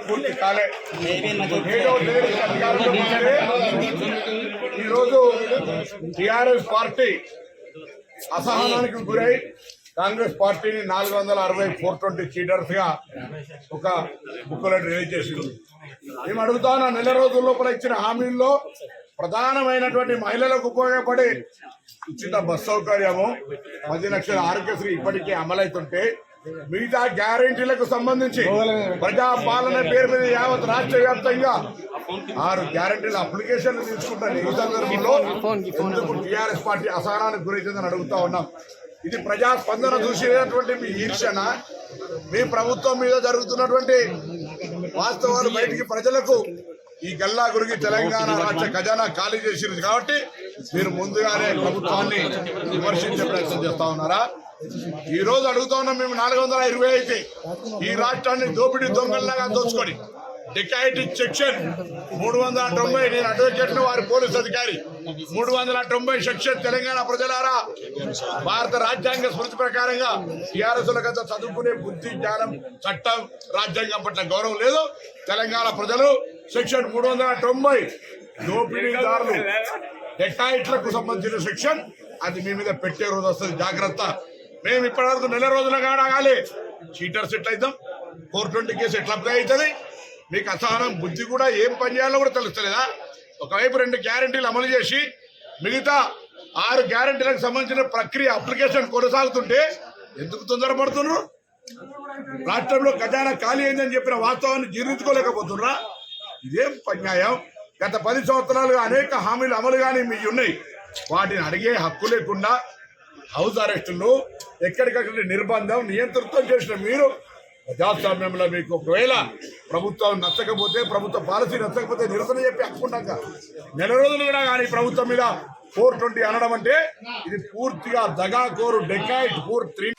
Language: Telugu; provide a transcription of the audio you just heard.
పూర్తి కాలే ఈరోజు టిఆర్ఎస్ పార్టీ అసహనానికి గురై కాంగ్రెస్ పార్టీని 460 420 చీటర్స్ గా ఒక బుక్లెట్ రిలీజ్ చేసింది. మేము అడుగుతాను, నెల రోజుల లోపల ఇచ్చిన హామీల్లో ప్రధానమైనటువంటి మహిళలకు ఉపయోగపడే ఉచిత బస్ సౌకర్యము 10 లక్షల ఆరోగ్యశ్రీ ఇప్పటికే అమలవుతుంటే మిగతా గ్యారెంటీలకు సంబంధించి ప్రజా పాలన పేరు మీద యావత్ రాష్ట్ర వ్యాప్తంగా 6 గ్యారెంటీల అప్లికేషన్లు తీసుకుంటాను. ఈ సందర్భంలో ఎందుకు టీఆర్ఎస్ పార్టీ అసహనానికి గురైతుందని అడుగుతా ఉన్నాం. ఇది ప్రజా స్పందన చూసినటువంటి మీ ఈర్షణ, మీ ప్రభుత్వం మీద జరుగుతున్నటువంటి వాస్తవాలు బయటికి ప్రజలకు ఈ గల్లా గురికి తెలంగాణ రాష్ట్ర ఖజానా ఖాళీ చేసింది కాబట్టి మీరు ముందుగానే ప్రభుత్వాన్ని విమర్శించే ప్రయత్నం చేస్తా ఉన్నారా? ఈ రోజు అడుగుతా ఉన్నాం, మేము 420 అయితే ఈ రాష్ట్రాన్ని దోపిడీ దొంగల్లాగా దోచుకొని డికాయిటిక్ సెక్షన్ 390, నేను అడ్వకేట్ వారి పోలీస్ అధికారి 390 సెక్షన్ తెలంగాణ ప్రజలారా, భారత రాజ్యాంగ స్మృతి ప్రకారంగా టీఆర్ఎస్ల గత చదువుకునే బుద్ధి జ్ఞానం చట్టం రాజ్యాంగం పట్ల గౌరవం లేదు. తెలంగాణ ప్రజలు సెక్షన్ 390 దోపిడీదారులు డెకాయిట్లకు సంబంధించిన సెక్షన్ అది మీ మీద పెట్టే రోజు వస్తుంది, జాగ్రత్త. మేము ఇప్పటివరకు నెల రోజుల కాడాగాలి చీటర్స్ ఎట్లయితాం, 420 కేసు ఎట్లా అప్లై అవుతుంది? మీకు అసహనం బుద్ధి కూడా ఏం పని చేయాలో కూడా తెలుస్తలేదా? ఒకవైపు 2 గ్యారెంటీలు అమలు చేసి మిగతా 6 గ్యారెంటీలకు సంబంధించిన ప్రక్రియ అప్లికేషన్ కొనసాగుతుంటే ఎందుకు తొందరపడుతున్నారు? రాష్ట్రంలో ఖజానా ఖాళీ అయిందని చెప్పిన వాస్తవాన్ని జీర్ణించుకోలేకపోతున్నారా? ఇదేం అన్యాయం. గత 10 సంవత్సరాలుగా అనేక హామీలు అమలు కానీ మీ ఉన్నాయి, వాటిని అడిగే హక్కు లేకుండా హౌస్ అరెస్టులు, ఎక్కడికక్కడ నిర్బంధం, నియంతృత్వం చేసిన మీరు ప్రజాస్వామ్యంలో మీకు ఒకవేళ ప్రభుత్వం నచ్చకపోతే, ప్రభుత్వ పాలసీ నచ్చకపోతే నిరసన చెప్పి హక్కుంటాక నెల రోజులు కూడా కానీ ప్రభుత్వం మీద 420 అనడం అంటే ఇది పూర్తిగా దగాకోరు డెకాయిట్ 4